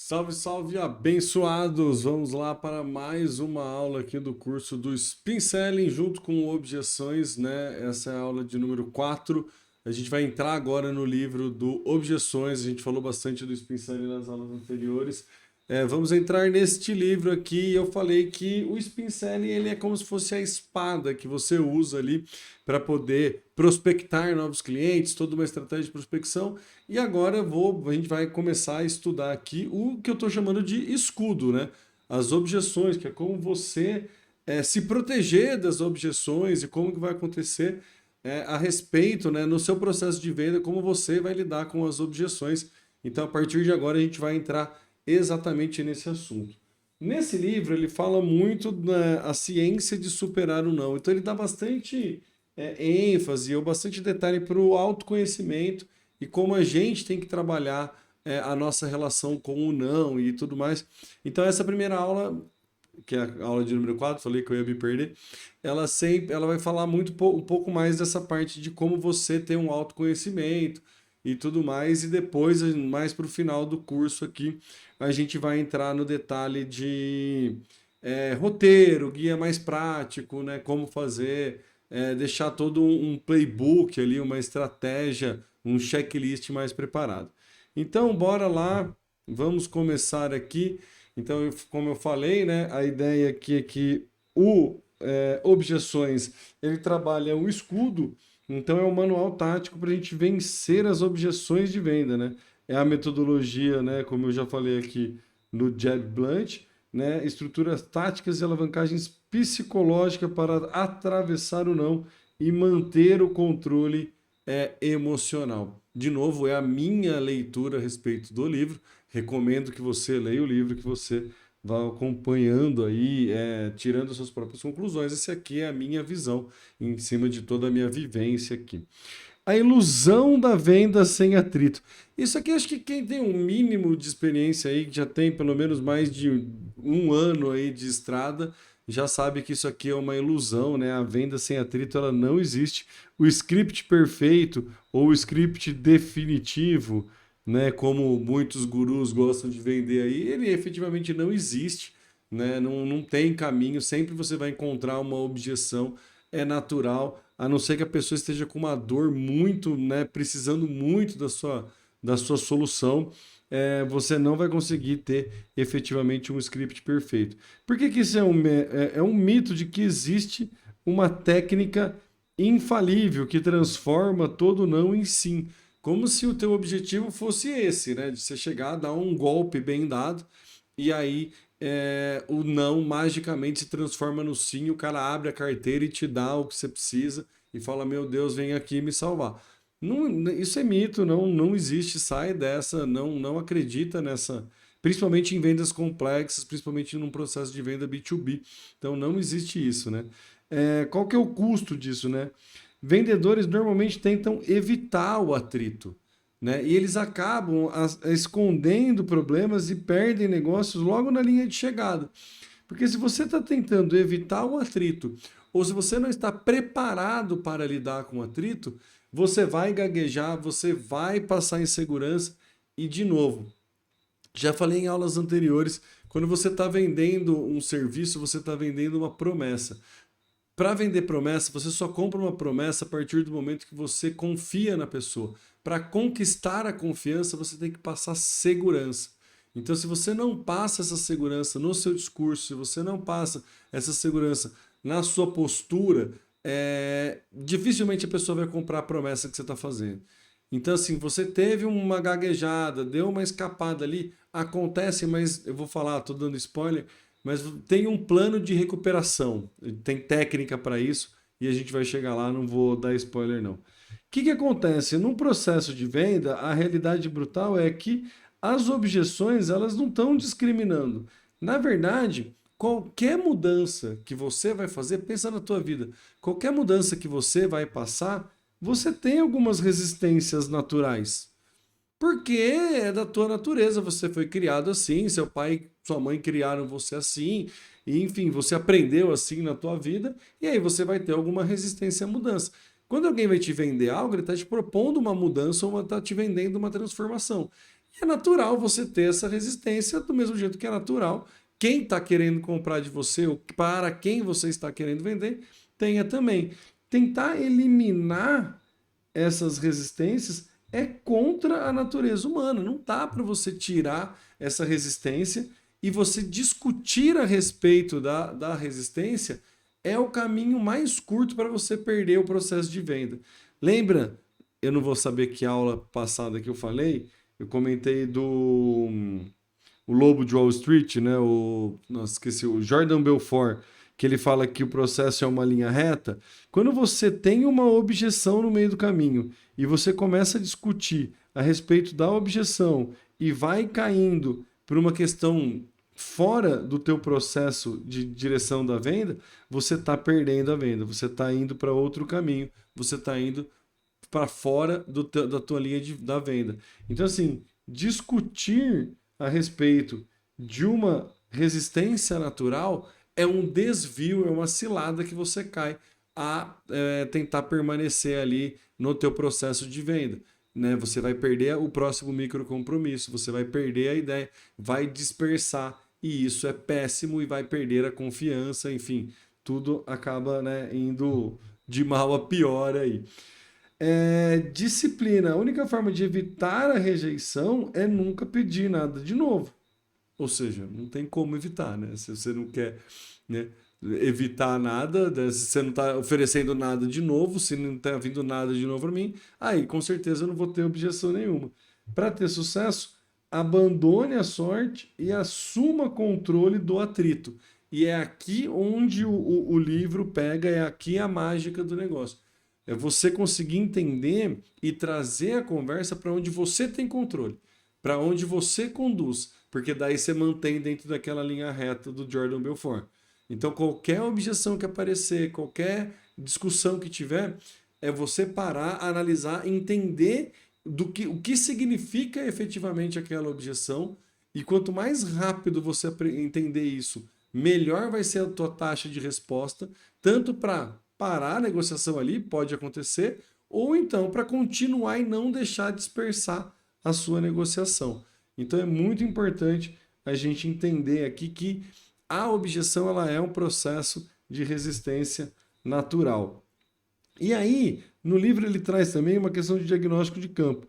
Salve, salve, abençoados! Vamos lá para mais uma aula aqui do curso do Spin Selling junto com objeções, né? Essa é a aula de número 4. A gente vai entrar agora no livro do Objeções. A gente falou bastante do Spin Selling nas aulas anteriores. Vamos entrar neste livro aqui. Eu falei que o Spin Selling ele é como se fosse a espada que você usa ali para poder prospectar novos clientes, toda uma estratégia de prospecção. E agora a gente vai começar a estudar aqui o que eu estou chamando de escudo, né? As objeções, que é como você se proteger das objeções e como que vai acontecer a respeito, né, no seu processo de venda, como você vai lidar com as objeções. Então, a partir de agora, a gente vai entrar exatamente nesse assunto. Nesse livro, ele fala muito da ciência de superar o não. Então, ele dá bastante ênfase ou bastante detalhe para o autoconhecimento e como a gente tem que trabalhar a nossa relação com o não e tudo mais. Então, essa primeira aula, que é a aula de número 4, falei que eu ia me perder, ela vai falar um pouco mais dessa parte de como você ter um autoconhecimento e tudo mais, e depois, mais para o final do curso aqui, a gente vai entrar no detalhe de roteiro, guia mais prático, né, como fazer, deixar todo um playbook ali, uma estratégia, um checklist mais preparado. Então, bora lá, vamos começar aqui. Então, como eu falei, né, a ideia aqui é que o Objeções, ele trabalha o escudo, então é um manual tático para a gente vencer as objeções de venda, né? É a metodologia, né, como eu já falei aqui no Jeb Blunt, né, estruturas táticas e alavancagens psicológicas para atravessar o não e manter o controle emocional. De novo, é a minha leitura a respeito do livro. Recomendo que você leia o livro, que você vá acompanhando aí, tirando suas próprias conclusões. Essa aqui é a minha visão em cima de toda a minha vivência aqui. A ilusão da venda sem atrito. Isso aqui acho que quem tem um mínimo de experiência aí, que já tem pelo menos mais de um ano aí de estrada, já sabe que isso aqui é uma ilusão, né? A venda sem atrito ela não existe. O script perfeito ou o script definitivo, né? Como muitos gurus gostam de vender aí, ele efetivamente não existe, né? Não tem caminho. Sempre você vai encontrar uma objeção. É natural, a não ser que a pessoa esteja com uma dor muito, né, precisando muito da sua solução, você não vai conseguir ter efetivamente um script perfeito. Por que que isso é um mito de que existe uma técnica infalível que transforma todo não em sim? Como se o teu objetivo fosse esse, né? De você chegar, dar um golpe bem dado e aí o não magicamente se transforma no sim, o cara abre a carteira e te dá o que você precisa e fala, meu Deus, vem aqui me salvar. Não, isso é mito, não existe, sai dessa, não acredita nessa, principalmente em vendas complexas, principalmente num processo de venda B2B. Então não existe isso, né? Qual que é o custo disso, né? Vendedores normalmente tentam evitar o atrito, né? E eles acabam escondendo problemas e perdem negócios logo na linha de chegada. Porque se você está tentando evitar o atrito, ou se você não está preparado para lidar com o atrito, você vai gaguejar, você vai passar insegurança e, de novo, já falei em aulas anteriores, quando você está vendendo um serviço, você está vendendo uma promessa. Para vender promessa, você só compra uma promessa a partir do momento que você confia na pessoa. Para conquistar a confiança, você tem que passar segurança. Então, se você não passa essa segurança no seu discurso, se você não passa essa segurança na sua postura, dificilmente a pessoa vai comprar a promessa que você está fazendo. Então, assim, você teve uma gaguejada, deu uma escapada ali, acontece, mas eu vou falar, estou dando spoiler, mas tem um plano de recuperação, tem técnica para isso e a gente vai chegar lá, não vou dar spoiler não. O que acontece? Num processo de venda, a realidade brutal é que as objeções elas não estão discriminando. Na verdade, qualquer mudança que você vai fazer, pensa na tua vida, qualquer mudança que você vai passar, você tem algumas resistências naturais. Porque é da tua natureza, você foi criado assim, seu pai, sua mãe criaram você assim, e enfim, você aprendeu assim na tua vida, e aí você vai ter alguma resistência à mudança. Quando alguém vai te vender algo, ele está te propondo uma mudança ou está te vendendo uma transformação. E é natural você ter essa resistência, do mesmo jeito que é natural quem está querendo comprar de você, ou para quem você está querendo vender, tenha também. Tentar eliminar essas resistências é contra a natureza humana. Não dá para você tirar essa resistência e você discutir a respeito da resistência é o caminho mais curto para você perder o processo de venda. Lembra? Eu não vou saber que aula passada que eu falei, eu comentei do o Lobo de Wall Street, né? Nossa, esqueci, o Jordan Belfort, que ele fala que o processo é uma linha reta. Quando você tem uma objeção no meio do caminho e você começa a discutir a respeito da objeção e vai caindo por uma questão fora do teu processo de direção da venda, você está perdendo a venda, você está indo para outro caminho, você está indo para fora da tua linha da venda. Então, assim, discutir a respeito de uma resistência natural é um desvio, é uma cilada que você cai a tentar permanecer ali no teu processo de venda. Né? Você vai perder o próximo micro compromisso, você vai perder a ideia, vai dispersar, e isso é péssimo e vai perder a confiança, enfim, tudo acaba, né, indo de mal a pior aí. Disciplina. A única forma de evitar a rejeição é nunca pedir nada de novo. Ou seja, não tem como evitar, né? Se você não quer, né, evitar nada, né, se você não está oferecendo nada de novo, se não está vindo nada de novo para mim, aí com certeza eu não vou ter objeção nenhuma. Para ter sucesso, abandone a sorte e assuma controle do atrito. E é aqui onde o livro pega, é aqui a mágica do negócio. É você conseguir entender e trazer a conversa para onde você tem controle, para onde você conduz, porque daí você mantém dentro daquela linha reta do Jordan Belfort. Então, qualquer objeção que aparecer, qualquer discussão que tiver, é você parar, analisar, entender o que significa efetivamente aquela objeção, e quanto mais rápido você entender isso, melhor vai ser a tua taxa de resposta, tanto para parar a negociação ali, pode acontecer, ou então para continuar e não deixar dispersar a sua negociação. Então é muito importante a gente entender aqui que a objeção ela é um processo de resistência natural. E aí, no livro ele traz também uma questão de diagnóstico de campo.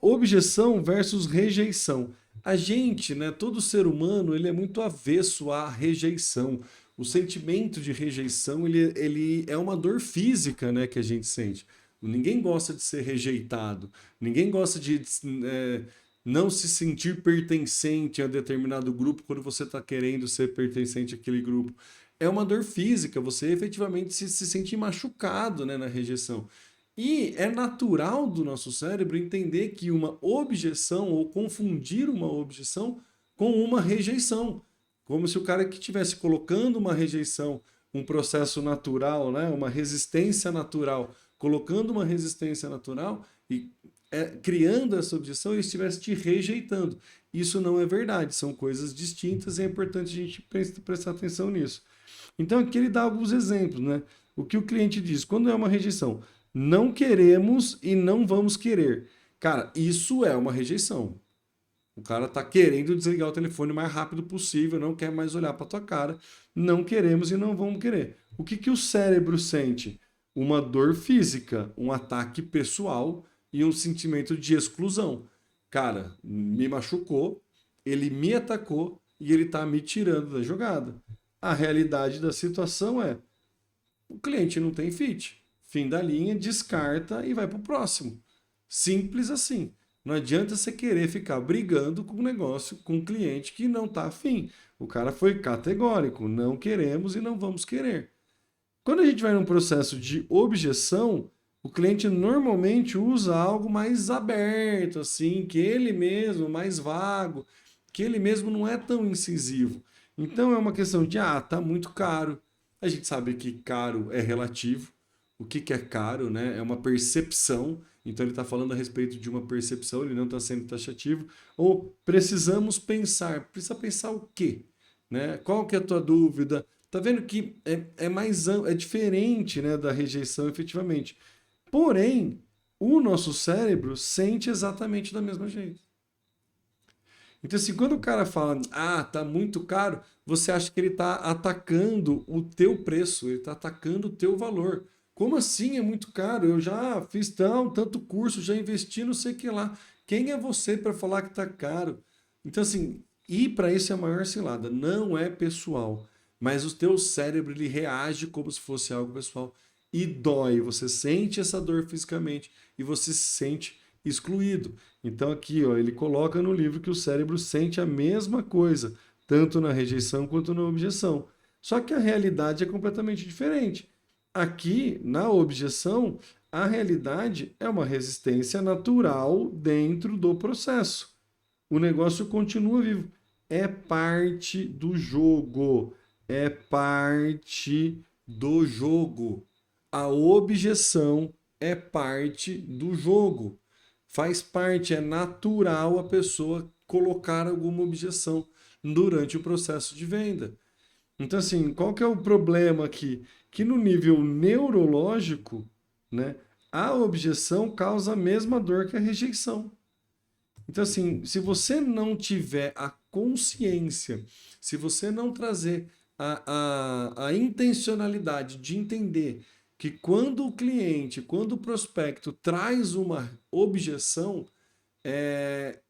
Objeção versus rejeição. A gente, né, todo ser humano, ele é muito avesso à rejeição. O sentimento de rejeição, ele é uma dor física, né, que a gente sente. Ninguém gosta de ser rejeitado. Ninguém gosta de não se sentir pertencente a determinado grupo quando você está querendo ser pertencente àquele grupo. É uma dor física, você efetivamente se sente machucado, né, na rejeição. E é natural do nosso cérebro entender que uma objeção ou confundir uma objeção com uma rejeição. Como se o cara que estivesse colocando uma rejeição, um processo natural, né, uma resistência natural, colocando uma resistência natural e criando essa objeção, ele estivesse te rejeitando. Isso não é verdade, são coisas distintas e é importante a gente prestar atenção nisso. Então aqui ele dá alguns exemplos, né? O que o cliente diz, quando é uma rejeição? Não queremos e não vamos querer. Cara, isso é uma rejeição. O cara tá querendo desligar o telefone o mais rápido possível, não quer mais olhar para tua cara. Não queremos e não vamos querer. O que o cérebro sente? Uma dor física, um ataque pessoal e um sentimento de exclusão. Cara, me machucou, ele me atacou e ele tá me tirando da jogada. A realidade da situação é: o cliente não tem fit. Fim da linha, descarta e vai para o próximo. Simples assim. Não adianta você querer ficar brigando com o negócio, com um cliente que não está afim. O cara foi categórico, não queremos e não vamos querer. Quando a gente vai num processo de objeção, o cliente normalmente usa algo mais aberto, assim, que ele mesmo, mais vago, que ele mesmo não é tão incisivo. Então é uma questão de, tá muito caro. A gente sabe que caro é relativo. O que é caro, né? É uma percepção. Então ele está falando a respeito de uma percepção, ele não está sendo taxativo. Ou precisamos pensar. Precisa pensar o quê? Né? Qual que é a tua dúvida? Tá vendo que é diferente, né, da rejeição efetivamente. Porém, o nosso cérebro sente exatamente da mesma jeito. Então, assim, quando o cara fala, ah, tá muito caro, você acha que ele tá atacando o teu preço, ele tá atacando o teu valor. Como assim é muito caro? Eu já fiz tanto curso, já investi não sei o que lá. Quem é você para falar que tá caro? Então, assim, ir para isso é a maior cilada. Não é pessoal, mas o teu cérebro ele reage como se fosse algo pessoal e dói. Você sente essa dor fisicamente e você se sente excluído. Então aqui, ó, ele coloca no livro que o cérebro sente a mesma coisa, tanto na rejeição quanto na objeção. Só que a realidade é completamente diferente. Aqui, na objeção, a realidade é uma resistência natural dentro do processo. O negócio continua vivo. É parte do jogo. É parte do jogo. A objeção é parte do jogo. Faz parte, é natural a pessoa colocar alguma objeção durante o processo de venda. Então, assim, qual que é o problema aqui? Que no nível neurológico, né, a objeção causa a mesma dor que a rejeição. Então, assim, se você não tiver a consciência, se você não trazer a intencionalidade de entender que quando o cliente, quando o prospecto traz uma objeção, é,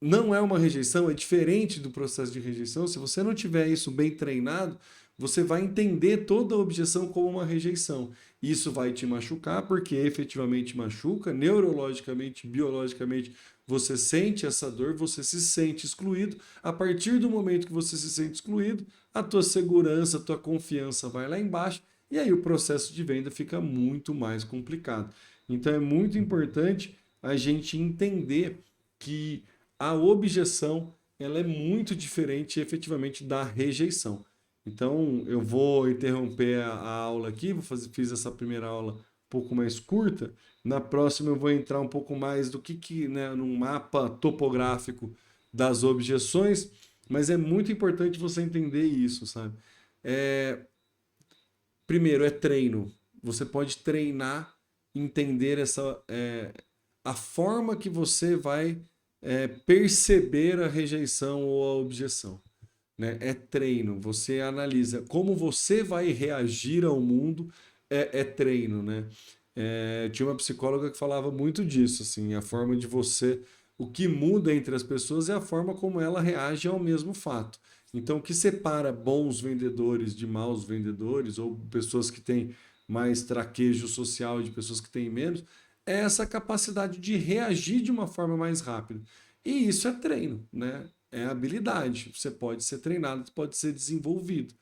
não é uma rejeição, é diferente do processo de rejeição. Se você não tiver isso bem treinado, você vai entender toda a objeção como uma rejeição. Isso vai te machucar, porque efetivamente machuca, neurologicamente, biologicamente, você sente essa dor, você se sente excluído. A partir do momento que você se sente excluído, a tua segurança, a tua confiança vai lá embaixo, e aí o processo de venda fica muito mais complicado. Então é muito importante a gente entender que a objeção ela é muito diferente efetivamente da rejeição. Então, eu vou interromper a aula aqui, fiz essa primeira aula um pouco mais curta. Na próxima eu vou entrar um pouco mais do que né, num mapa topográfico das objeções, mas é muito importante você entender isso, sabe? É, primeiro, é treino. Você pode treinar, entender a forma que você vai perceber a rejeição ou a objeção. Né? É treino. Você analisa como você vai reagir ao mundo, é treino. Né? Tinha uma psicóloga que falava muito disso, assim, a forma de você. O que muda entre as pessoas é a forma como ela reage ao mesmo fato. Então, o que separa bons vendedores de maus vendedores, ou pessoas que têm mais traquejo social de pessoas que têm menos, é essa capacidade de reagir de uma forma mais rápida. E isso é treino, né? É habilidade. Você pode ser treinado, pode ser desenvolvido.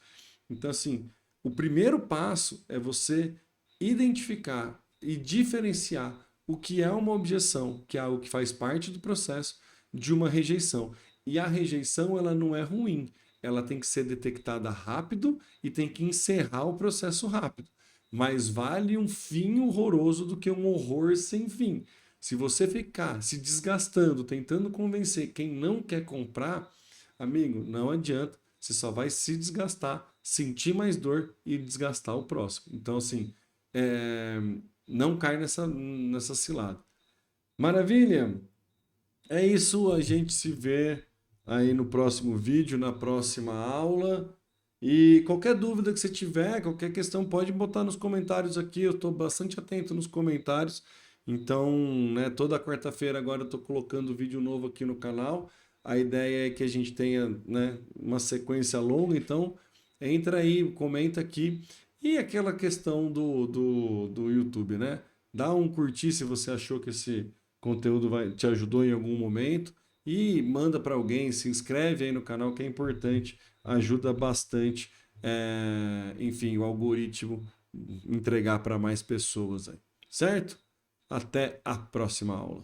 Então, assim, o primeiro passo é você identificar e diferenciar o que é uma objeção, que é algo que faz parte do processo, de uma rejeição. E a rejeição, ela não é ruim. Ela tem que ser detectada rápido e tem que encerrar o processo rápido. Mas vale um fim horroroso do que um horror sem fim. Se você ficar se desgastando, tentando convencer quem não quer comprar, amigo, não adianta. Você só vai se desgastar, sentir mais dor e desgastar o próximo. Então, assim, é, não cai nessa cilada. Maravilha? É isso, a gente se vê aí no próximo vídeo, na próxima aula. E qualquer dúvida que você tiver, qualquer questão, pode botar nos comentários aqui. Eu estou bastante atento nos comentários. Então, né, toda quarta-feira agora eu estou colocando vídeo novo aqui no canal. A ideia é que a gente tenha, né, uma sequência longa. Então, entra aí, comenta aqui. E aquela questão do YouTube, né? Dá um curtir se você achou que esse conteúdo te ajudou em algum momento. E manda para alguém, se inscreve aí no canal que é importante, ajuda bastante, enfim, o algoritmo entregar para mais pessoas aí, certo? Até a próxima aula.